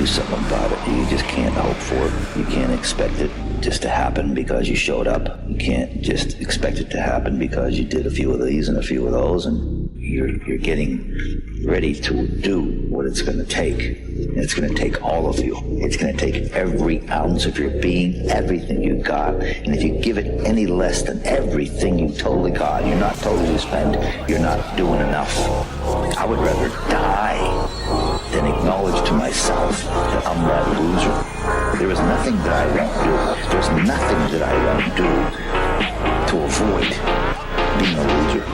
do something about it. You just can't hope for it. You can't expect it just to happen because you showed up. You can't just expect it to happen because you did a few of these and a few of those, and you're getting ready to do what it's going to take. And it's going to take all of you. It's going to take every ounce of your being, everything you got. And if you give it any less than everything you totally got, you're not totally spent, you're not doing enough. I would rather die than acknowledge to myself that I'm that loser. There is nothing that I won't do. There's nothing that I won't do to avoid being a loser.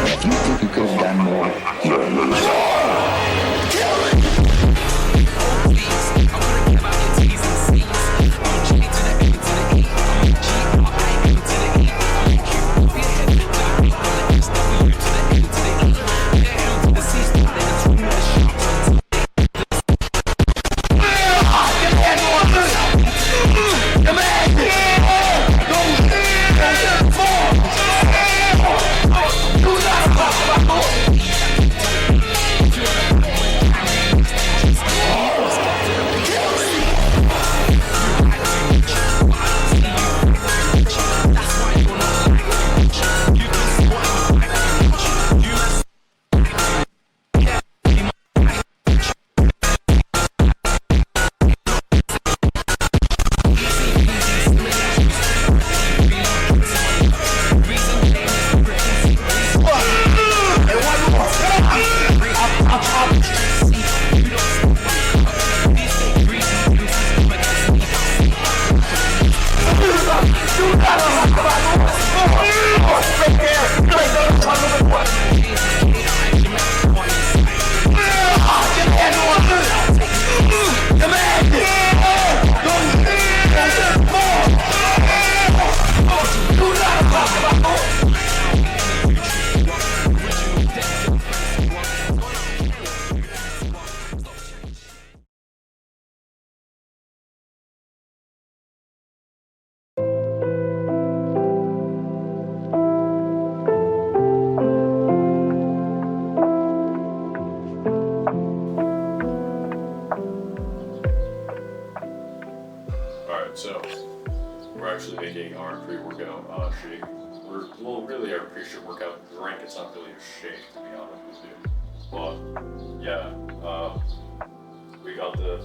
And if you think you could have done more, you're a loser. So we're actually making our pre-workout shake. Really our pre-workout drink. It's not really a shake, to be honest with you. But yeah, we got the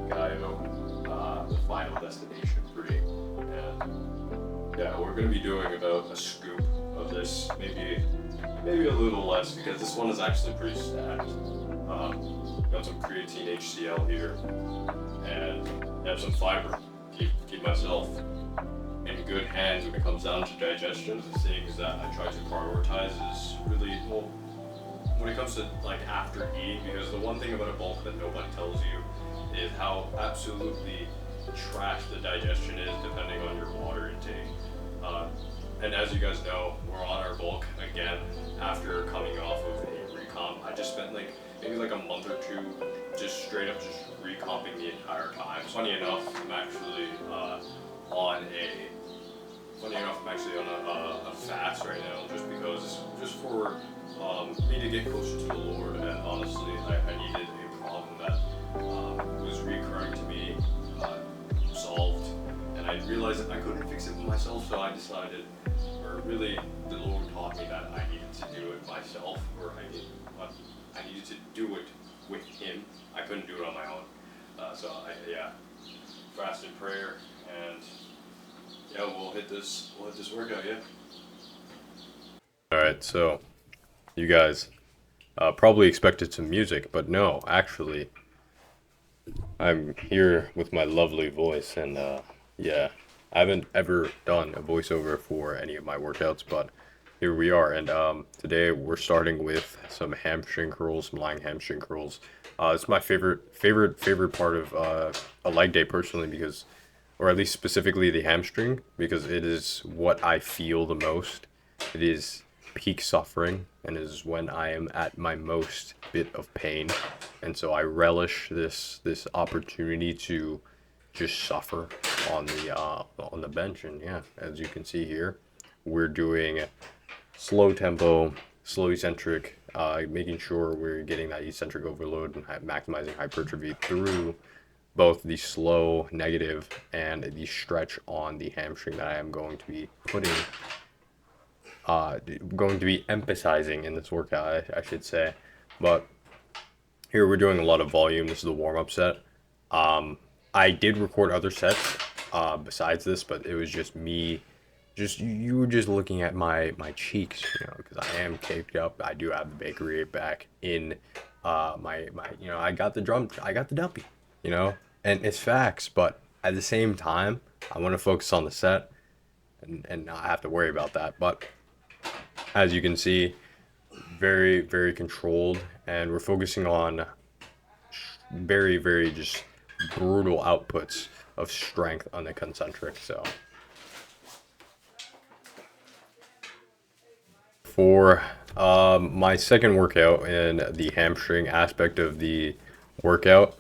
guy the final destination pre, and yeah, we're gonna be doing about a scoop of this, maybe a little less, because this one is actually pretty stacked. Got some creatine HCl here, and have some fiber. Keep myself in good hands when it comes down to digestion. The things that I try to prioritize is really, well, when it comes to like after eating, because the one thing about a bulk that nobody tells you is how absolutely trash the digestion is depending on your water intake. And as you guys know, we're on our bulk again after coming off of a recomp. I just spent maybe a month or two just straight up just recomping the entire time. Funny enough, I'm actually on a fast right now, just for me to get closer to the Lord. And honestly, I needed a problem that was recurring to me solved, and I realized that I couldn't fix it myself. So I decided, or really, the Lord taught me that I needed to do it myself, or I needed to do it with Him. I couldn't do it on my own. So fasted prayer, and yeah, we'll hit this workout, yeah. Alright, so you guys probably expected some music, but no, actually, I'm here with my lovely voice, and I haven't ever done a voiceover for any of my workouts, but here we are, and today we're starting with some hamstring curls, some lying hamstring curls. It's my favorite part of a leg day personally, because, or at least specifically the hamstring, because it is what I feel the most. It is peak suffering, and it is when I am at my most bit of pain, and so I relish this opportunity to just suffer on the bench. And yeah, as you can see here, we're doing slow tempo, slow eccentric making sure we're getting that eccentric overload and maximizing hypertrophy through both the slow negative and the stretch on the hamstring that I am going to be emphasizing in this workout, I should say. But here we're doing a lot of volume. This is the warm-up set. I did record other sets besides this, but it was just me. You were just looking at my cheeks, because I am caked up. I do have the bakery back in my I got the dumpy, and it's facts. But at the same time, I want to focus on the set and not have to worry about that. But as you can see, very, very controlled, and we're focusing on very, very just brutal outputs of strength on the concentric. So for my second workout in the hamstring aspect of the workout,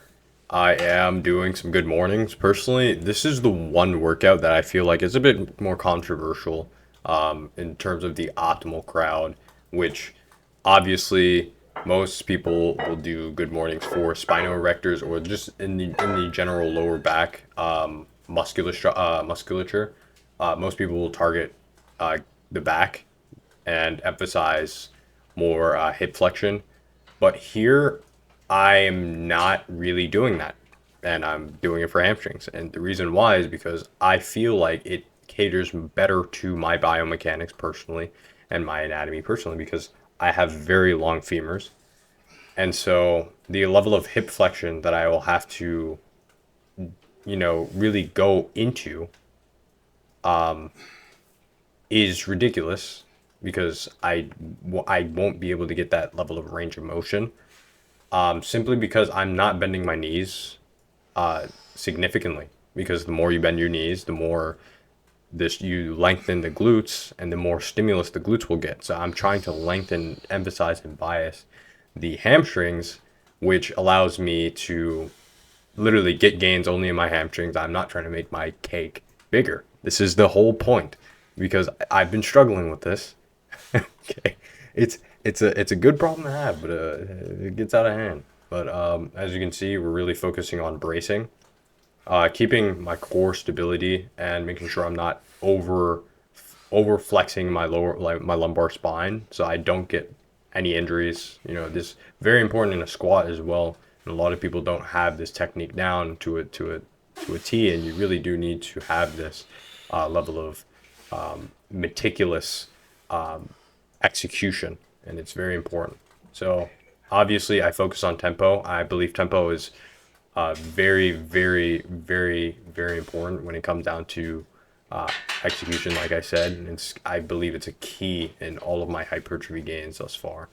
I am doing some good mornings. Personally, this is the one workout that I feel like is a bit more controversial in terms of the optimal crowd, which obviously most people will do good mornings for spino-erectors or just in the general lower back musculature. Most people will target the back and emphasize more hip flexion. But here, I am not really doing that. And I'm doing it for hamstrings. And the reason why is because I feel like it caters better to my biomechanics personally and my anatomy personally, because I have very long femurs. And so the level of hip flexion that I will have to, really go into is ridiculous, because I won't be able to get that level of range of motion, simply because I'm not bending my knees significantly. Because the more you bend your knees, the more you lengthen the glutes, and the more stimulus the glutes will get. So I'm trying to lengthen, emphasize, and bias the hamstrings, which allows me to literally get gains only in my hamstrings. I'm not trying to make my cake bigger. This is the whole point, because I've been struggling with this. Okay, it's a good problem to have, but it gets out of hand. But as you can see, we're really focusing on bracing, keeping my core stability, and making sure I'm not over flexing my my lumbar spine, so I don't get any injuries. This is very important in a squat as well. And a lot of people don't have this technique down to a T, and you really do need to have this level of meticulous execution, and it's very important. So obviously I focus on tempo. I believe tempo is very, very, very, very important when it comes down to execution, like I said, and I believe it's a key in all of my hypertrophy gains thus far.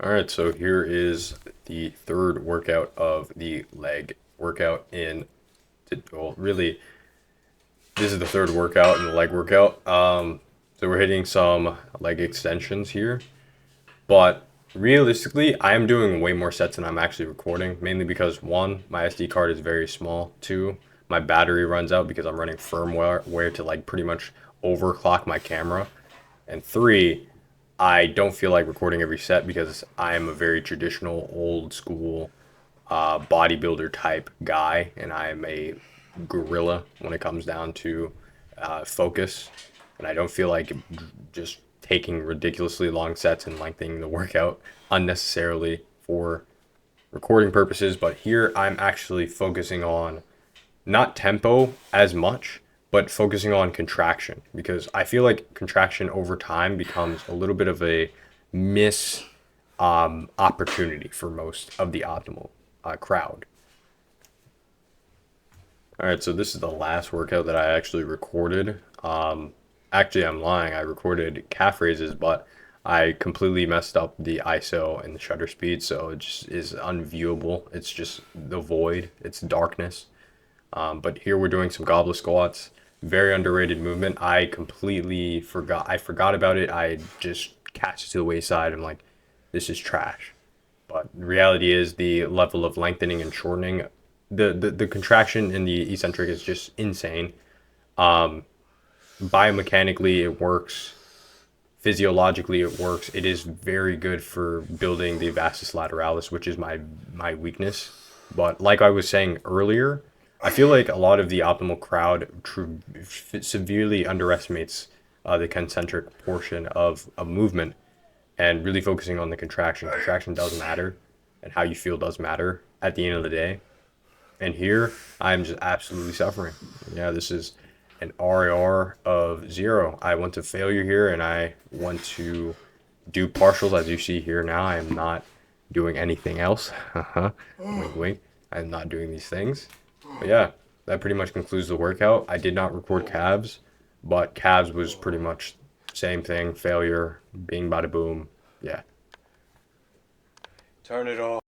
All right, so here is the third workout of the leg workout really, this is the third workout in the leg workout. So we're hitting some leg extensions here, but realistically, I am doing way more sets than I'm actually recording, mainly because 1, my SD card is very small. 2, my battery runs out because I'm running firmware to pretty much overclock my camera. And 3, I don't feel like recording every set because I am a very traditional, old school bodybuilder type guy, and I am a gorilla when it comes down to focus. And I don't feel like just taking ridiculously long sets and lengthening the workout unnecessarily for recording purposes. But here I'm actually focusing on not tempo as much, but focusing on contraction, because I feel like contraction over time becomes a little bit of a opportunity for most of the optimal crowd. All right, so this is the last workout that I actually recorded. Actually, I'm lying. I recorded calf raises, but I completely messed up the ISO and the shutter speed, so it just is unviewable. It's just the void. It's darkness. But here we're doing some goblet squats. Very underrated movement. I completely forgot. I forgot about it. I just cast it to the wayside. I'm like, this is trash. But the reality is the level of lengthening and shortening, the contraction in the eccentric is just insane. Biomechanically, it works physiologically it works. It is very good for building the vastus lateralis, which is my weakness. But like I was saying earlier, I feel like a lot of the optimal crowd severely underestimates the concentric portion of a movement and really focusing on the contraction. Contraction does matter, and how you feel does matter at the end of the day. And here, I'm just absolutely suffering. Yeah, this is an RAR of 0. I went to failure here, and I want to do partials, as you see here now. I am not doing anything else. Wink, wink. I'm not doing these things. But yeah, that pretty much concludes the workout. I did not record calves, but calves was pretty much same thing. Failure, bing, bada boom. Yeah. Turn it off.